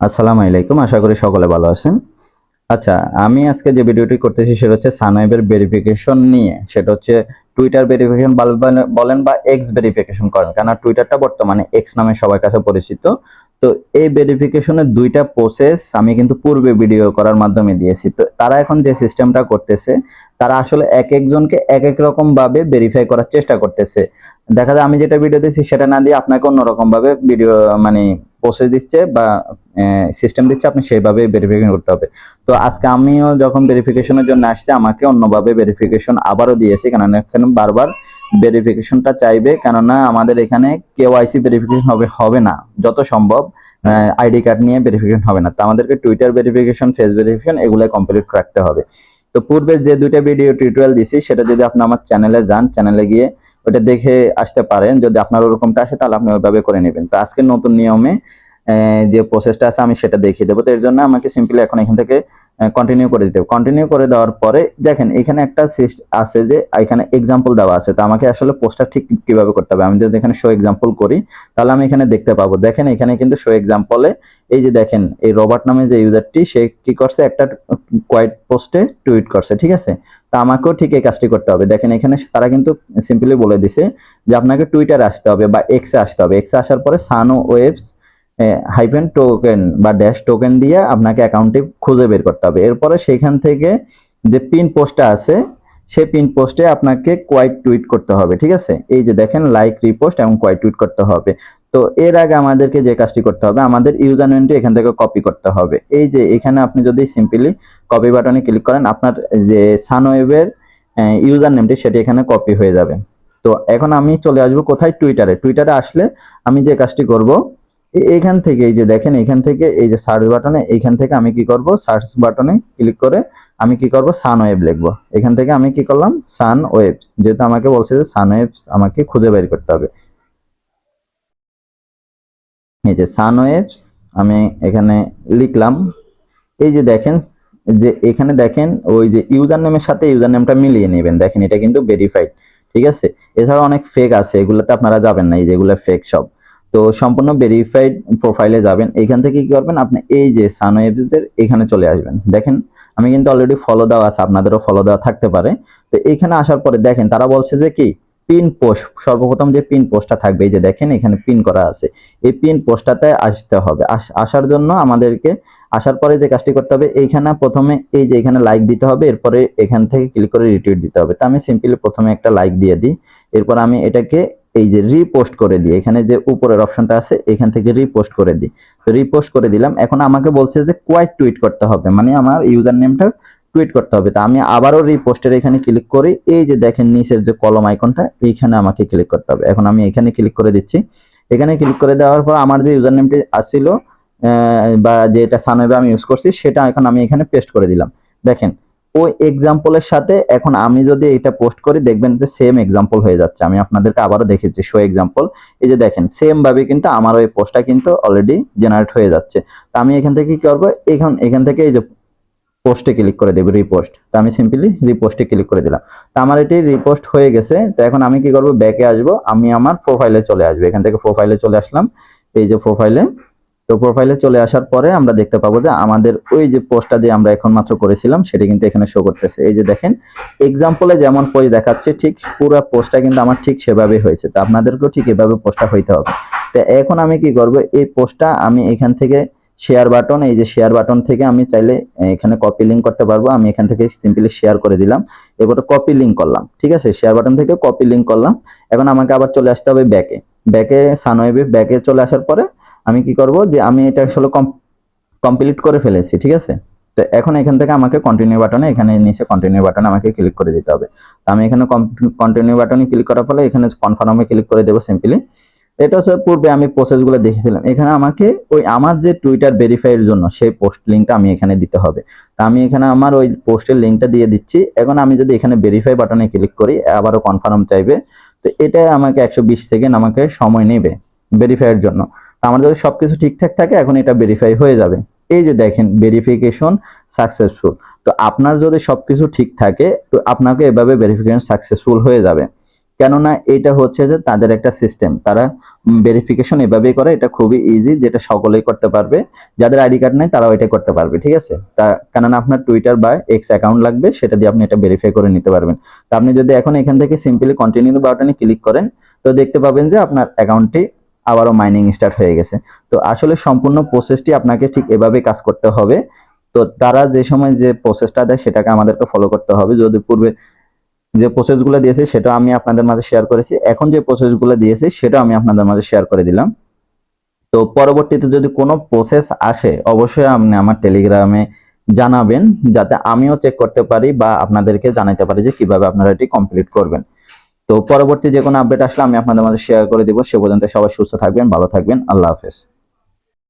আসসালামু আলাইকুম, আশা করি সকলে ভালো আছেন। আচ্ছা, আমি আজকে যে ভিডিওটি করতেছি সেটা হচ্ছে সানওয়েবের ভেরিফিকেশন নিয়ে। সেটা হচ্ছে টুইটার ভেরিফিকেশন বলেন বা এক্স ভেরিফিকেশন করেন, কারণ টুইটারটা বর্তমানে এক্স নামে সবার কাছে পরিচিত। তো এই ভেরিফিকেশনের দুইটা প্রসেস আমি কিন্তু পূর্বে ভিডিও করার মাধ্যমে দিয়েছি। তো তারা এখন যে সিস্টেমটা করতেছে, তারা আসলে এক একজনকে এক এক রকম ভাবে ভেরিফাই করার চেষ্টা করতেছে। দেখা যায় আমি যেটা ভিডিও দিচ্ছি সেটা না দিয়ে আপনাকে অন্যরকম ভাবে ভিডিও মানে প্রসেস দিচ্ছে বা সিস্টেম দিচ্ছে, আপনি সেইভাবে ভেরিফিকেশন করতে হবে। তো আজকে আমিও যখন ভেরিফিকেশনের জন্য আসছি, আমাকে অন্যভাবে ভেরিফিকেশন আবারও দিয়েছে, কারণ এখানে বারবার ভেরিফিকেশনটা চাইবে, কেননা আমাদের এখানে কেওয়াইসি ভেরিফিকেশন হবে না যত সম্ভব। আইডি কার্ড নিয়ে ভেরিফিকেশন হবে না, তো আমাদেরকে টুইটার ভেরিফিকেশন, ফেস ভেরিফিকেশন এগুলো কমপ্লিট রাখতে হবে। তো পূর্বে যে দুইটা ভিডিও টিউটোরিয়াল দিছি সেটা যদি আপনি আমার চ্যানেলে যান, চ্যানেলে গিয়ে ওটা দেখে আসতে পারেন। যদি আপনার ওরকমটা আসে তাহলে আপনি ওইভাবে করে নেবেন। তো আজকে নতুন নিয়মে যে প্রসেসটা আছে আমি সেটা দেখিয়ে দেবো। তো এর জন্য আমাকে সিম্পলি এখন এখান থেকে কন্টিনিউ করে দিতে হবে। কন্টিনিউ করে দেওয়ার পরে দেখেন এখানে একটা আছে যে এখানে এক্সাম্পল দেওয়া আছে। তো আমাকে আসলে পোস্টটা ঠিক কিভাবে করতে হবে, আমি যদি এখানে শো এক্সাম্পল করি তাহলে আমি এখানে দেখতে পাবো। দেখেন এখানে কিন্তু শো এক্সাম্পলে এই যে দেখেন এই রবার্ট নামে যে ইউজারটি, সে কি করছে, একটা কোয়াইট পোস্টে টুইট করছে, ঠিক আছে। তা আমাকেও ঠিক এই কাজটি করতে হবে। দেখেন এখানে তারা কিন্তু সিম্পলি বলে দিছে যে আপনাকে টুইটারে আসতে হবে বা এক্সে আসতে হবে। এক্সে আসার পরে সানো ওয়েবস হাইফেন টোকেন বা ড্যাশ টোকেন দিয়ে আপনাকে অ্যাকাউন্টটি খুঁজে বের করতে হবে। এরপরে সেখান থেকে যে পিন পোস্টটা আছে সেই পিন পোস্টে আপনাকে কোয়াইট টুইট করতে হবে, ঠিক আছে। এই যে দেখেন লাইক, রিপোস্ট এবং কোয়াইট টুইট করতে হবে। তো এর আগে আমাদেরকে যে কাজটি করতে হবে, আমাদের ইউজার নেমটি এখান থেকে কপি করতে হবে। এই যে এখানে আপনি যদি সিম্পলি কপি বাটনে ক্লিক করেন, আপনার যে সানওয়েবের ইউজার নেমটি সেটি এখানে কপি হয়ে যাবে। তো এখন আমি চলে আসবো কোথায়, টুইটারে। টুইটারে আসলে আমি যে কাজটি করব, এইখান থেকে এই যে দেখেন এখান থেকে এই যে সার্চ বাটনে, এইখান থেকে আমি কি করব, সার্চ বাটনে ক্লিক করে আমি কি করব, সানওয়েব লিখবো। এখান থেকে আমি কি করলাম, সানওয়েবস, যেহেতু আমাকে বলছে যে সানওয়েবস আমাকে খুঁজে বের করতে হবে। এই যে সানওয়েবস আমি এখানে লিখলাম। এই যে দেখেন যে এখানে দেখেন ওই যে ইউজার নেমের সাথে ইউজার নেমটা মিলিয়ে নেবেন। দেখেন এটা কিন্তু ভেরিফাইড, ঠিক আছে। এছাড়া অনেক ফেক আছে, এগুলোতে আপনারা যাবেন না, এই যেগুলো ফেক সব। তো সম্পূর্ণ ভেরিফাইড প্রোফাইলে যাবেন। এইখান থেকে কি করবেন, আপনি এই যে সানওয়েবসের এখানে চলে আসবেন। দেখেন আমি কিন্তু অলরেডি ফলো দেওয়া আছে, আপনাদেরও ফলো দেওয়া থাকতে পারে। তো এখানে আসার পরে দেখেন তারা বলছে যে কি পিন পোস্ট, সর্বপ্রথম যে পিন পোস্টটা থাকবে, এই যে দেখেন এখানে পিন করা আছে, এই পিন পোস্টটাতে আসতে হবে। আসার জন্য আমাদেরকে আসার পরে যে কাজটি করতে হবে, এইখানে প্রথমে এই যে এখানে লাইক দিতে হবে, এরপরে এখান থেকে ক্লিক করে রিটুইট দিতে হবে। তো আমি সিম্পলি প্রথমে একটা লাইক দিয়ে দিই, এরপর আমি এটাকে এই যে রিপোস্ট করে দিই, এখানে যে উপরের অপশনটা আছে এখান থেকে রিপোস্ট করে দিই। তো রিপোস্ট করে দিলাম। এখন আমাকে বলছে যে কোয়াইট টুইট করতে হবে, মানে আমার ইউজার নেমটা টুইট করতে হবে। তো আমি আবারও রিপোস্টের এখানে ক্লিক করি, এই যে দেখেন নিচের যে কলম আইকনটা এইখানে আমাকে ক্লিক করতে হবে। এখন আমি এখানে ক্লিক করে দিচ্ছি। এখানে ক্লিক করে দেওয়ার পর আমার যে ইউজার নেমটি আসছিল বা যেটা সানওয়েবে আমি ইউজ করছি সেটা এখন আমি এখানে পেস্ট করে দিলাম। দেখেন ওই এক্সাম্পলের সাথে এখন আমি যদি এটা পোস্ট করি, দেখবেন যে সেম এক্সাম্পল হয়ে যাচ্ছে। আমি আপনাদেরকে আবারও দেখিয়েছি শো এক্সাম্পল। এই যে দেখেন সেম ভাবে কিন্তু আমার ওই পোস্টটা কিন্তু অলরেডি জেনারেট হয়ে যাচ্ছে। তো আমি এখান থেকে কি করবো, এখান থেকে এই যে পোস্টে ক্লিক করে দেব, রিপোস্ট। তো আমি সিম্পলি রিপোস্টে ক্লিক করে দিলাম। তো আমার এটি রিপোস্ট হয়ে গেছে। তো এখন আমি কি করব, ব্যাকে আসবো, আমি আমার প্রোফাইলে চলে আসবো। এখান থেকে প্রোফাইলে চলে আসলাম, এই যে প্রোফাইলে। তো প্রোফাইলে চলে আসার পরে আমরা দেখতে পাবো যে আমাদের ওই যে পোস্টটা যে আমরা এখন মাত্র করেছিলাম সেটা কিন্তু এখানে শো করতেছে। এই যে দেখেন এক্সাম্পলে যেমন পোস্ট দেখাচ্ছে ঠিক পুরো পোস্টটা কিন্তু আমার ঠিক সেভাবে হয়েছে। তো আপনাদেরকেও ঠিক এভাবে পোস্টটা হইতে হবে। তো এখন আমি কি করব, এই পোস্টটা আমি এখান থেকে শেয়ার বাটন, এই যে শেয়ার বাটন থেকে আমি চাইলে এখানে কপি লিঙ্ক করতে পারবো। আমি এখান থেকে সিম্পলি শেয়ার করে দিলাম, এরপরে কপি লিঙ্ক করলাম, ঠিক আছে। শেয়ার বাটন থেকে কপি লিঙ্ক করলাম। এখন আমাকে আবার চলে আসতে হবে ব্যাকে। সানওয়েবে ব্যাকে চলে আসার পরে আমি কি করব, যে আমি এটা আসলে কমপ্লিট করে ফেলেছি, ঠিক আছে। তো এখন এখান থেকে আমাকে কন্টিনিউ বাটনে, এখানে নিচে কন্টিনিউ বাটনে আমাকে ক্লিক করে দিতে হবে। তো আমি এখানে কন্টিনিউ বাটনে ক্লিক করার ফলে এখানে কনফার্মে ক্লিক করে দেবো সিম্পলি। এটা হচ্ছে পূর্বে আমি প্রসেসগুলো দেখেছিলাম। এখানে আমাকে ওই আমার যে টুইটার ভেরিফাইয়ের জন্য সেই পোস্ট লিঙ্কটা আমি এখানে দিতে হবে। তো আমি এখানে আমার ওই পোস্টের লিঙ্কটা দিয়ে দিচ্ছি। এখন আমি যদি এখানে ভেরিফাই বাটনে ক্লিক করি, আবারও কনফার্ম চাইবে। তো এটা আমাকে 120 সেকেন্ড আমাকে সময় নেবে ভেরিফাইয়ের জন্য। তো আমার যদি সবকিছু ঠিকঠাক থাকে এখন এটা ভেরিফাই হয়ে যাবে। এই যে দেখেন ভেরিফিকেশন সাকসেসফুল। তো আপনার যদি সবকিছু ঠিক থাকে তো আপনাকে এভাবে ভেরিফিকেশন সাকসেসফুল হয়ে যাবে। কেননা এটা হচ্ছে যে তাদের একটা সিস্টেম, তারা ভেরিফিকেশন এভাবেই করে, এটা খুবই ইজি, যেটা সকলেই করতে পারবে, যাদের আইডি কার্ড নাই তারাও এটা করতে পারবে, ঠিক আছে। তা কেননা আপনার টুইটার বা এক্স অ্যাকাউন্ট লাগবে, সেটা দিয়ে আপনি এটা ভেরিফাই করে নিতে পারবেন। তো আপনি যদি এখন এখান থেকে সিম্পলি কন্টিনিউ বাটনে ক্লিক করেন, তো দেখতে পাবেন যে আপনার অ্যাকাউন্টটি আবারও মাইনিং স্টার্ট হয়ে গেছে। তো আসলে সম্পূর্ণ প্রসেসটি আপনাকে ঠিক এভাবেই কাজ করতে হবে। তো তারা যে সময় যে প্রসেসটা দেয় সেটাকে আমাদেরকে ফলো করতে হবে। যদি পূর্বে যে প্রসেসগুলো দিয়েছে সেটা আমি আপনাদের মাঝে শেয়ার করেছি, এখন যে প্রসেসগুলো দিয়েছে সেটা আমি আপনাদের মাঝে শেয়ার করে দিলাম। তো পরবর্তীতে যদি কোনো প্রসেস আসে অবশ্যই আপনি আমার টেলিগ্রামে জানাবেন, যাতে আমিও চেক করতে পারি বা আপনাদেরকে জানাতে পারি যে কিভাবে আপনারা এটি কমপ্লিট করবেন। তো পরবর্তী যে কোনো আপডেট আসলে আমি আপনাদের মাঝে শেয়ার করে দিব। সে পর্যন্ত সবাই সুস্থ থাকবেন, ভালো থাকবেন। আল্লাহ হাফেজ।